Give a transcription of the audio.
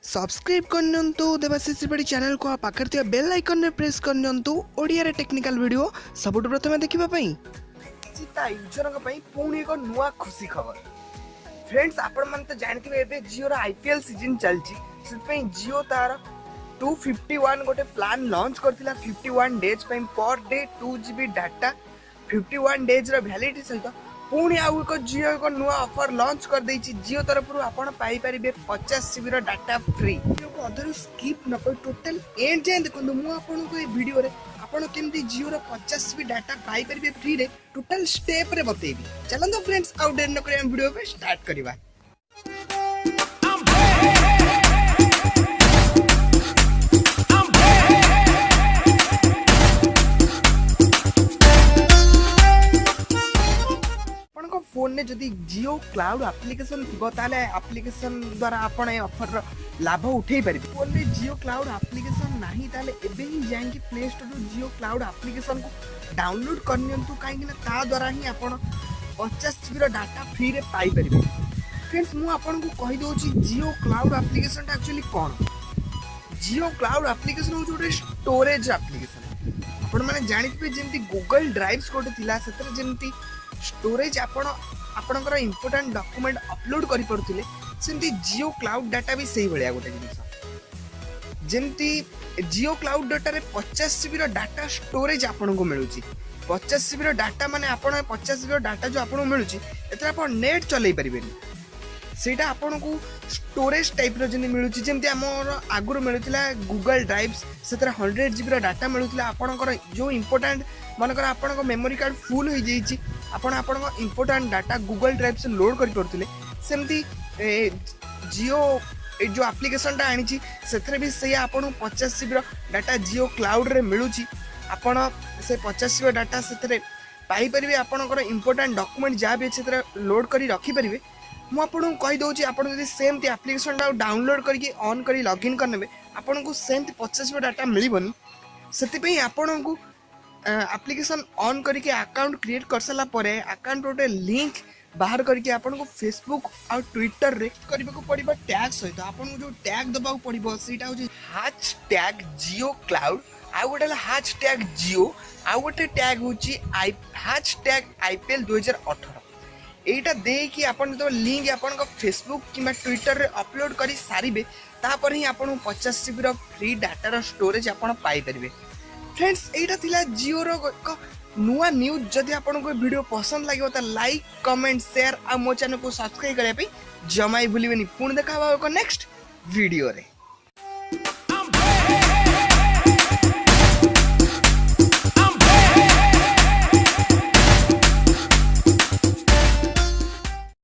Subscribe करनियंतु Debashish बड़ी channel को पाखर थिया बेल आइकन ने प्रेस करनियंतु ओडिया रे टेक्निकल वीडियो सबुठ प्रथमे देखिबा पई चिता यूजर का पई पुणी एक नुआ खुशी खबर। फ्रेंड्स आपण मन तो जानथिबे एबे जियो रो आईपीएल सीजन चलची से पई जियो तार 251 गोटे प्लान लॉन्च करथिला 51 डेज पई per day 2GB data 51 days रो वैलिडिटी सहित पुणी आउ एक जियो एक नुआ ऑफर लॉन्च कर देछि। जियो तरफ आपण पाई परिबे 50GB रो डाटा फ्री। वीडियो को अधर स्किप न कर टोटल एंड जाय देखंतु मु आपण को ए वीडियो रे आपण केमती जियो रो 50GB डाटा पाई परिबे फ्री रे टोटल स्टेप रे बतेबी। चलंतो फ्रेंड्स आउ देर न करे हम वीडियो पे स्टार्ट करबा। फोन ने जदि जियो क्लाउड एप्लिकेशन थी ताले एप्लिकेशन द्वारा आपण ए ऑफर लाभ उठे पारे। फोन में जियो क्लाउड एप्लिकेशन नहीं ताले एबे ही जाएंगे प्ले स्टोर रो जियो क्लाउड एप्लिकेशन को डाउनलोड करनियंतु काहे कि ता द्वारा ही आपण 50GB रो डाटा फ्री रे पाई परिबे। फ्रेंड्स मु आपण को कहि दोची जियो क्लाउड एप्लिकेशन एक्चुअली कोन। जियो क्लाउड एप्लिकेशन हो जोटे स्टोरेज एप्लिकेशन। आपण माने जानिबे जेंति गूगल ड्राइव्स कोटे थिला सेतरे जेंति स्टोरेज आपणकर इंपोर्टेंट डॉक्यूमेंट अपलोड करि पड़थिले सेंती जियो क्लाउड डाटा भी सही भलिया गोटे जिंस जेंती जियो क्लाउड डाटा रे 50GB रो डाटा स्टोरेज आपन को मिलुची। 50GB रो डाटा माने आपन 50GB रो डाटा जो आपन मिलुची एतरा आपन नेट चलै परिबेनी सेटा आपन को स्टोरेज टाइप रो जनी मिलुची जेंती हमर आगुर मिलुतिला गूगल ड्राइव्स सेतरा 100GB रो डाटा मिलुतिला आपनकर जो इंपोर्टेंट मानकर आपन मेमोरी कार्ड फुल हो जाइछि आपण इंपोर्टेंट डाटा गूगल ड्राइव से लोड करि पड़थिले सेमती जियो जो एप्लिकेशन टा आनी से भी से आपन 50GB डाटा जियो क्लाउड रे मिलुची। आपण से 50GB डाटा से पाई परिबे आपनकर इंपोर्टेंट डॉक्यूमेंट जा भी से लोड करी रखी परिबे। मु आपन कहि दोची आपण जदि सेमती एप्लिकेशन टा डाउनलोड करके ऑन करी लॉगिन करनेबे आपन को सेमती 50GB डाटा मिलिबनी। सेति पई आपन को एप्लिकेशन ऑन करके अकाउंट क्रिएट कर सारा परे अकाउंट गोटे लिंक बाहर करके आपन को फेसबुक और ट्विटर रे करबे को पड़िबो टैग सहित आपन को जो टैग दबाउ पड़िबो सेटा हो हैशटैग जियो क्लाउड आ गोटे हैशटैग जियो आ गोटे टैग होची हैशटैग आईपीएल 2018 एटा दे कि आपन तो लिंक आपन को फेसबुक किबा ट्विटर रे अपलोड करी सारिबे तापर ही आपन 50GB रो फ्री डाटा रो स्टोरेज आपन पाई परिबे। फ्रेंड्स एटा थिला जियो रो नुआ न्यूज। जदि आपन को वीडियो पसंद लागियो त लाइक कमेंट शेयर आ मो चैनल को सब्सक्राइब करे पे जमाई भूलिबेनी। पुणी देखा नेक्स्ट वीडियो रे।